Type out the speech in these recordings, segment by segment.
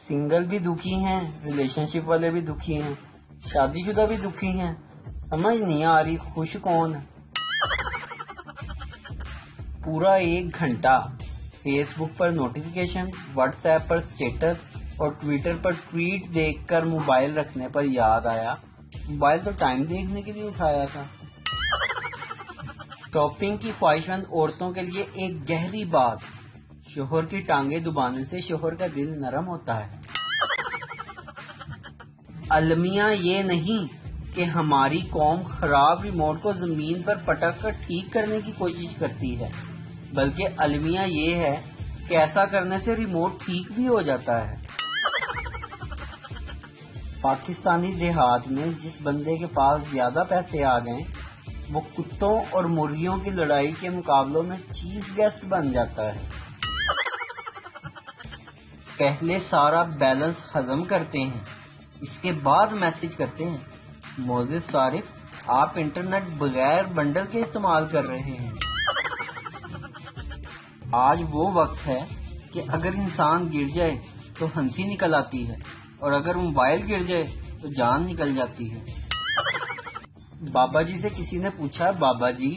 Single بھی دکھی ہیں، ریلیشن شپ والے بھی دکھی ہیں، شادی شدہ بھی دکھی ہیں، سمجھ نہیں آ رہی خوش کون ہے۔ پورا 1 گھنٹہ فیس بک پر نوٹیفیکیشن، واٹس ایپ پر سٹیٹس اور ٹویٹر پر ٹویٹ دیکھ کر موبائل رکھنے پر یاد آیا موبائل تو ٹائم دیکھنے کے لیے اٹھایا تھا۔ شاپنگ کی خواہشمند عورتوں کے لیے ایک گہری بات، شوہر کی ٹانگیں دبانے سے شوہر کا دل نرم ہوتا ہے۔ المیہ یہ نہیں کہ ہماری قوم خراب ریموٹ کو زمین پر پٹک کر ٹھیک کرنے کی کوشش کرتی ہے، بلکہ المیہ یہ ہے کہ ایسا کرنے سے ریموٹ ٹھیک بھی ہو جاتا ہے۔ پاکستانی دیہات میں جس بندے کے پاس زیادہ پیسے آ گئے وہ کتوں اور مرغیوں کی لڑائی کے مقابلوں میں چیف گیسٹ بن جاتا ہے۔ پہلے سارا بیلنس ہضم کرتے ہیں، اس کے بعد میسج کرتے ہیں۔ معزز صارف، آپ انٹرنیٹ بغیر بنڈل کے استعمال کر رہے ہیں۔ آج وہ وقت ہے کہ اگر انسان گر جائے تو ہنسی نکل آتی ہے، اور اگر موبائل گر جائے تو جان نکل جاتی ہے۔ بابا جی سے کسی نے پوچھا، بابا جی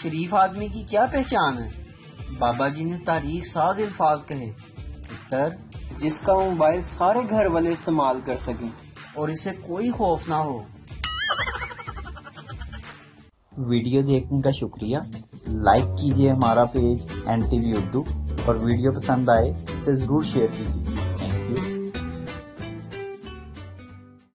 شریف آدمی کی کیا پہچان ہے؟ بابا جی نے تاریخ ساز الفاظ کہے، پتر جس کا موبائل سارے گھر والے استعمال کر سکیں اور اسے کوئی خوف نہ ہو۔ ویڈیو دیکھنے کا شکریہ۔ لائک کیجیے ہمارا پیج NTV اردو، اور ویڈیو پسند آئے اسے ضرور شیئر کیجیے۔